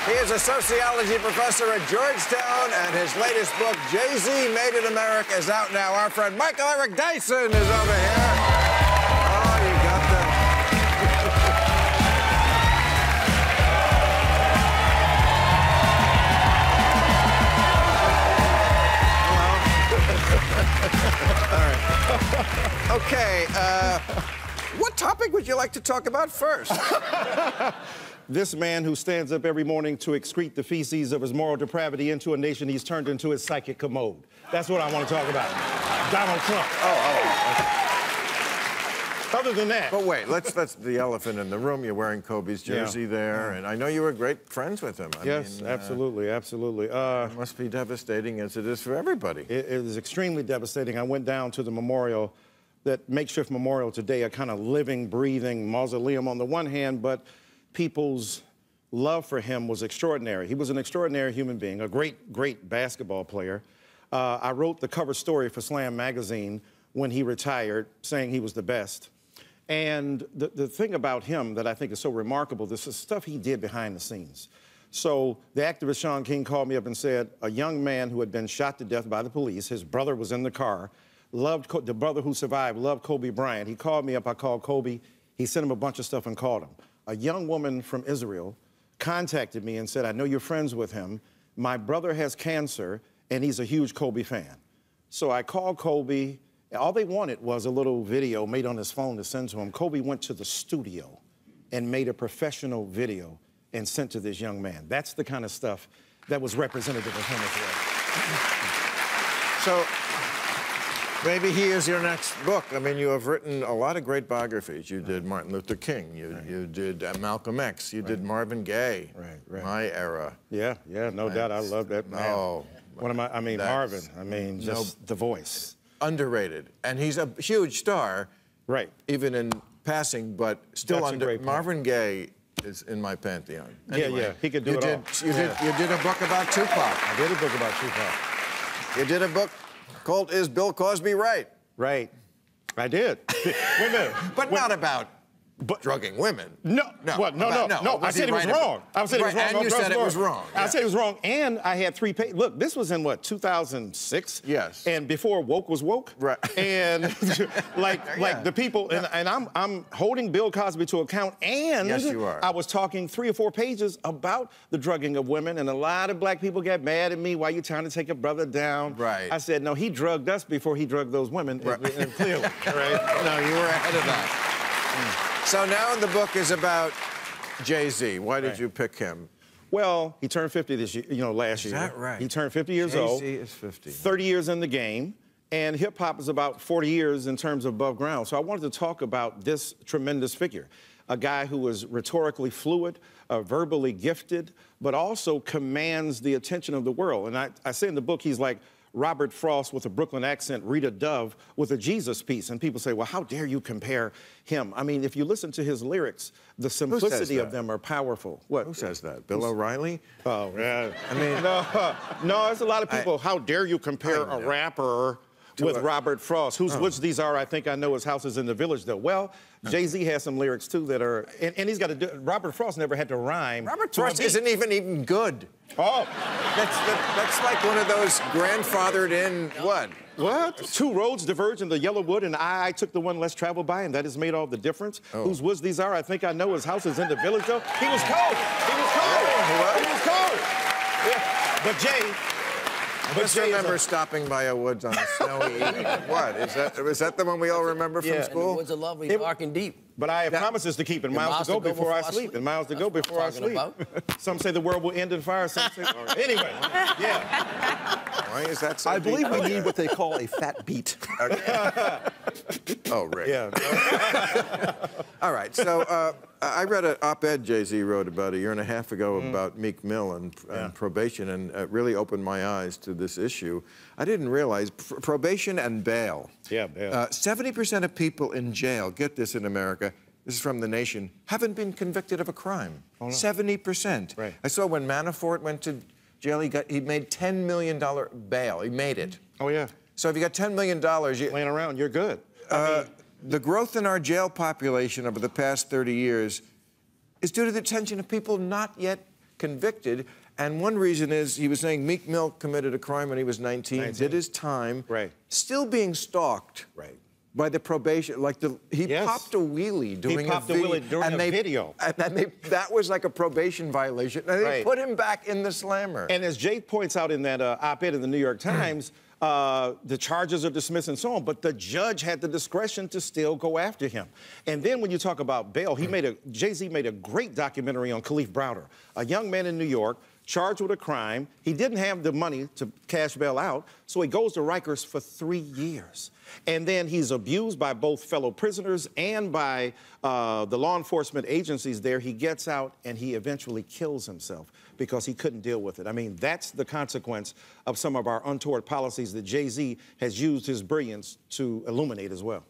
He is a sociology professor at Georgetown, and his latest book, Jay-Z Made in America, is out now. Our friend Michael Eric Dyson is over here. Oh, you got the... Hello. All right. Okay, what topic would you like to talk about first? This man who stands up every morning to excrete the feces of his moral depravity into a nation he's turned into his psychic commode. That's what I want to talk about. Donald Trump. Okay. Other than that. But wait, that's the elephant in the room. You're wearing Kobe's jersey there, and I know you were great friends with him. I mean, absolutely. It must be devastating as it is for everybody. It is extremely devastating. I went down to the memorial, that makeshift memorial today, a kind of living, breathing mausoleum on the one hand, but people's love for him was extraordinary. He was an extraordinary human being, a great, great basketball player. I wrote the cover story for Slam magazine when he retired, saying he was the best. And the thing about him that I think is so remarkable, this is stuff he did behind the scenes. So the activist Shaun King called me up and said, a young man who had been shot to death by the police, his brother was in the car, the brother who survived loved Kobe Bryant. He called me up, I called Kobe, he sent him a bunch of stuff and called him. A young woman from Israel contacted me and said, I know you're friends with him. My brother has cancer, and he's a huge Kobe fan. So I called Kobe. All they wanted was a little video made on his phone to send to him. Kobe went to the studio and made a professional video and sent to this young man. That's the kind of stuff that was representative of him as well. So maybe he is your next book. I mean, you have written a lot of great biographies. You did Martin Luther King. You did Malcolm X. You did Marvin Gaye. My era. Yeah, no doubt. I love that man. Oh. Marvin. Just the voice. Underrated. And he's a huge star. Right. Even in passing, but still Marvin Gaye is in my pantheon. Anyway, yeah. He could do it all. You did a book about Tupac. I did a book about Tupac. You did a book called Is Bill Cosby Right? Right. I did. Wait a minute. But not about drugging women. No. I said it was wrong. I said it was wrong. And you said it was wrong. I said it was wrong, and I had 3 pages. Look, this was in, what, 2006? Yes. And before woke was woke. Right. And like the people, and I'm holding Bill Cosby to account, and yes, you are. I was talking 3 or 4 pages about the drugging of women, and a lot of black people got mad at me. Why you trying to take a brother down? Right. I said, no, he drugged us before he drugged those women, right. and clearly. Right? No, you were ahead of that. So now the book is about Jay-Z. Why did you pick him? Well, he turned 50 this year, last year. Is that right? He turned 50 years old. Jay-Z is 50. 30 years in the game, and hip-hop is about 40 years in terms of above ground. So I wanted to talk about this tremendous figure, a guy who is rhetorically fluid, verbally gifted, but also commands the attention of the world. And I say in the book, he's like Robert Frost with a Brooklyn accent, Rita Dove with a Jesus piece. And people say, well, how dare you compare him? I mean, if you listen to his lyrics, the simplicity of them are powerful. What? Who says that? Bill O'Reilly? Oh, yeah. I mean... No, there's a lot of people. How dare you compare a rapper with Robert Frost, whose woods these are, I think I know his house is in the village, though. Well, Jay-Z has some lyrics, too, that are... And he's got to do... Robert Frost never had to rhyme. Robert Frost isn't even good. Oh. That's like one of those grandfathered in... What? What? 2 roads diverge in the yellow wood, and I took the one less traveled by, and that has made all the difference. Whose woods these are, I think I know his house is in the village, though. He was cold. He was cold. He was cold. Yeah. But Jay... I just remember stopping by a woods on a snowy evening. What? Is that the one we all remember from school? The woods are lovely, dark and deep. But I have promises to keep and miles to go before I sleep. And miles to go before I sleep. Some say the world will end in fire. Some say... Anyway, yeah. Why is that so I believe we need what they call a fat beat. Oh, Rick. Yeah. All right, so I read an op-ed Jay-Z wrote about 1.5 years ago about Meek Mill and probation, and it really opened my eyes to this issue. I didn't realize probation and bail. Yeah, bail. 70% of people in jail, get this in America, this is from The Nation, haven't been convicted of a crime. Oh, no. 70%. Right. I saw when Manafort went to jail, he made $10 million bail. He made it. Oh, yeah. So if you got $10 million... laying around, you're good. The growth in our jail population over the past 30 years is due to the attention of people not yet convicted. And one reason is he was saying Meek Mill committed a crime when he was 19. Did his time, right. Still being stalked. Right. By the probation, he popped a wheelie during a video. And then that was like a probation violation. And they put him back in the slammer. And as Jay points out in that op-ed in the New York Times, the charges are dismissed and so on, but the judge had the discretion to still go after him. And then when you talk about bail, Jay-Z made a great documentary on Khalif Browder, a young man in New York charged with a crime. He didn't have the money to cash bail out, so he goes to Rikers for 3 years. And then he's abused by both fellow prisoners and by the law enforcement agencies there. He gets out and he eventually kills himself because he couldn't deal with it. I mean, that's the consequence of some of our untoward policies that Jay-Z has used his brilliance to illuminate as well.